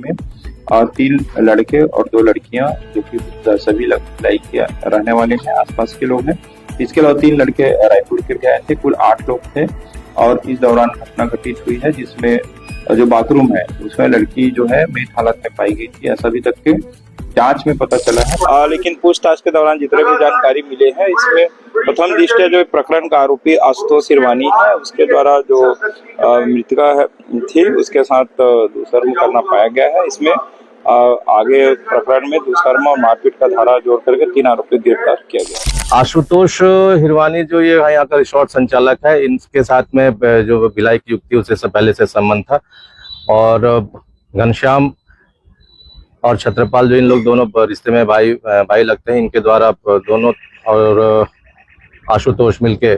में 3 लड़के और 2 लड़कियां जो कि सभी भिलाई के रहने वाले हैं, आसपास के लोग हैं। इसके अलावा 3 लड़के रायपुर के भी आए थे। कुल 8 लोग थे और इस दौरान घटना घटित हुई है जिसमें जो बाथरूम है उसमें लड़की जो है मृत हालत में पाई गई थी, ऐसा अभी तक के जांच में पता चला है। लेकिन पूछताछ के दौरान जितने भी जानकारी मिले हैं इसमें प्रथम दृष्टया जो प्रकरण का आरोपी आशुतोष हिरवानी है उसके द्वारा जो मृतका थी उसके साथ दुष्कर्म करना पाया गया है। इसमें आगे प्रकरण में दुष्कर्म और मारपीट का धारा जोड़ करके 3 आरोपी गिरफ्तार किया गया। आशुतोष हिरवानी जो ये यहाँ का रिसोर्ट संचालक है, इनके साथ में जो भिलाई की युवती उससे पहले से संबंध था और घनश्याम और छत्रपाल जो इन लोग दोनों रिश्ते में भाई लगते हैं, इनके द्वारा दोनों और आशुतोष मिलके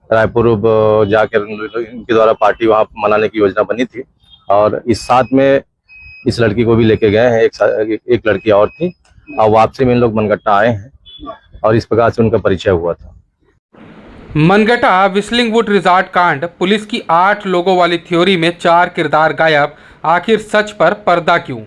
रायपुर जाकर इनके द्वारा पार्टी वहाँ मनाने की योजना बनी थी और इस साथ में इस लड़की को भी लेके गए हैं। एक लड़की और थी और वापसी में इन लोग मनगट्टा आए हैं और इस प्रकार से उनका परिचय हुआ था। मनगटा व्हिस्लिंगवुड रिजॉर्ट कांड, पुलिस की 8 लोगों वाली थ्योरी में 4 किरदार गायब, आखिर सच पर पर्दा क्यों?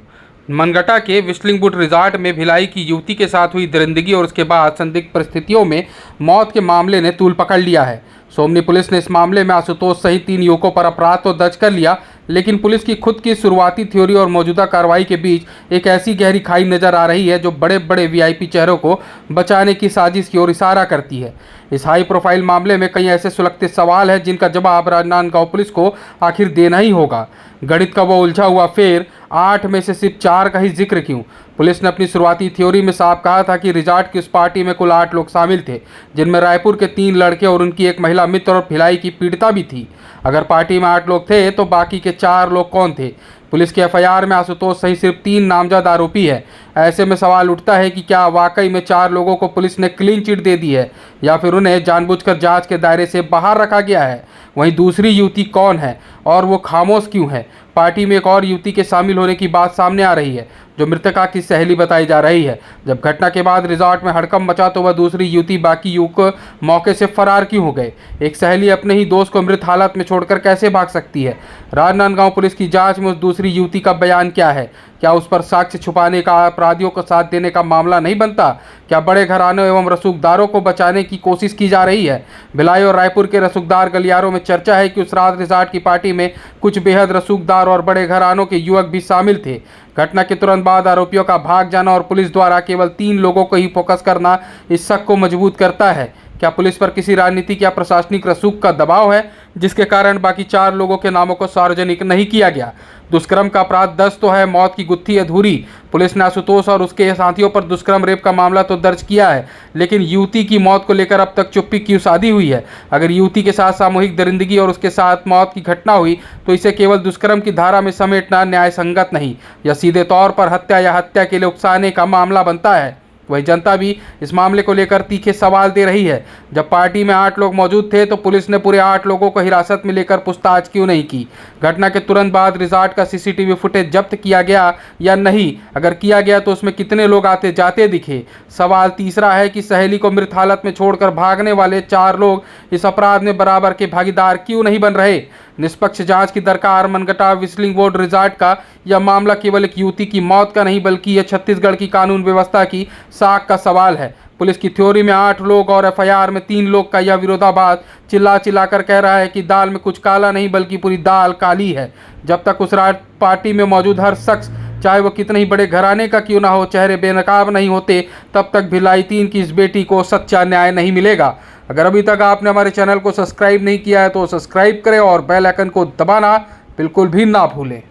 मनगटा के व्हिस्लिंगवुड रिजॉर्ट में भिलाई की युवती के साथ हुई दरिंदगी और उसके बाद संदिग्ध परिस्थितियों में मौत के मामले ने तूल पकड़ लिया है। सोमनी पुलिस ने इस मामले में आशुतोष सहित 3 युवकों पर अपराध तो दर्ज कर लिया, लेकिन पुलिस की खुद की शुरुआती थ्योरी और मौजूदा कार्रवाई के बीच एक ऐसी गहरी खाई नजर आ रही है जो बड़े बड़े वीआईपी चेहरों को बचाने की साजिश की ओर इशारा करती है। इस हाई प्रोफाइल मामले में कई ऐसे सुलगते सवाल हैं जिनका जवाब राजनांदगांव पुलिस को आखिर देना ही होगा। गणित का वो उलझा हुआ फेर 8 में से सिर्फ 4 का ही जिक्र क्यों? पुलिस ने अपनी शुरुआती थ्योरी में साफ कहा था कि रिजॉर्ट की उस पार्टी में कुल 8 लोग शामिल थे, जिनमें रायपुर के 3 लड़के और उनकी एक महिला मित्र और भिलाई की पीड़िता भी थी। अगर पार्टी में 8 लोग थे तो बाकी के 4 लोग कौन थे? पुलिस के एफआईआर में आशुतोष सहित सिर्फ 3 नामजद आरोपी है। ऐसे में सवाल उठता है कि क्या वाकई में 4 लोगों को पुलिस ने क्लीन चिट दे दी है या फिर उन्हें जानबूझकर जांच के दायरे से बाहर रखा गया है? वहीं दूसरी युवती कौन है और वो खामोश क्यों है? पार्टी में एक और युवती के शामिल होने की बात सामने आ रही है जो मृतका की सहेली बताई जा रही है। जब घटना के बाद रिजॉर्ट में हड़कंप मचा तो वह दूसरी युवती बाकी युवक मौके से फरार क्यों हो गए? एक सहेली अपने ही दोस्त को मृत हालत में छोड़कर कैसे भाग सकती है? राजनांदगांव पुलिस की जांच में उस दूसरी युवती का बयान क्या है? क्या उस पर साक्ष्य छुपाने का, अपराधियों को साथ देने का मामला नहीं बनता? क्या बड़े घरानों एवं रसूखदारों को बचाने की कोशिश की जा रही है? भिलाई और रायपुर के रसूखदार गलियारों में चर्चा है कि उस रात रिजॉर्ट की पार्टी में कुछ बेहद रसूखदार और बड़े घरानों के युवक भी शामिल थे। घटना के तुरंत बाद आरोपियों का भाग जाना और पुलिस द्वारा केवल 3 लोगों को ही फोकस करना इस शक को मजबूत करता है। क्या पुलिस पर किसी राजनीतिक या प्रशासनिक रसूख का दबाव है जिसके कारण बाकी 4 लोगों के नामों को सार्वजनिक नहीं किया गया? दुष्कर्म का अपराध 10 तो है, मौत की गुत्थी अधूरी। पुलिस ने आशुतोष और उसके साथियों पर दुष्कर्म रेप का मामला तो दर्ज किया है, लेकिन युवती की मौत को लेकर अब तक चुप्पी क्यों साधी हुई है? अगर युवती के साथ सामूहिक दरिंदगी और उसके साथ मौत की घटना हुई तो इसे केवल दुष्कर्म की धारा में समेटना न्याय संगत नहीं, यह सीधे तौर पर हत्या या हत्या के लिए उकसाने का मामला बनता है। वही जनता भी इस मामले को लेकर तीखे सवाल दे रही है। जब पार्टी में 8 लोग मौजूद थे तो पुलिस ने पूरे 8 लोगों को हिरासत में लेकर पूछताछ क्यों नहीं की? घटना के तुरंत बाद रिजॉर्ट का सीसीटीवी फुटेज जब्त किया गया या नहीं? अगर किया गया तो उसमें कितने लोग आते जाते दिखे? सवाल तीसरा है कि सहेली को मृत हालत में छोड़कर भागने वाले 4 लोग इस अपराध में बराबर के भागीदार क्यों नहीं बन रहे? निष्पक्ष जांच की दरकार मनगटा व्हिस्लिंगवुड रिजॉर्ट का यह मामला केवल एक युवती की मौत का नहीं बल्कि यह छत्तीसगढ़ की कानून व्यवस्था की साख का सवाल है। पुलिस की थ्योरी में 8 लोग और एफआईआर में 3 लोग का यह विरोधाभास चिल्ला चिल्लाकर कह रहा है कि दाल में कुछ काला नहीं बल्कि पूरी दाल काली है। जब तक उस रात पार्टी में मौजूद हर शख्स, चाहे वो कितने ही बड़े घराने का क्यों ना हो, चेहरे बेनकाब नहीं होते, तब तक भिलाई 3 की इस बेटी को सच्चा न्याय नहीं मिलेगा। अगर अभी तक आपने हमारे चैनल को सब्सक्राइब नहीं किया है तो सब्सक्राइब करें और बेल आइकन को दबाना बिल्कुल भी ना भूलें।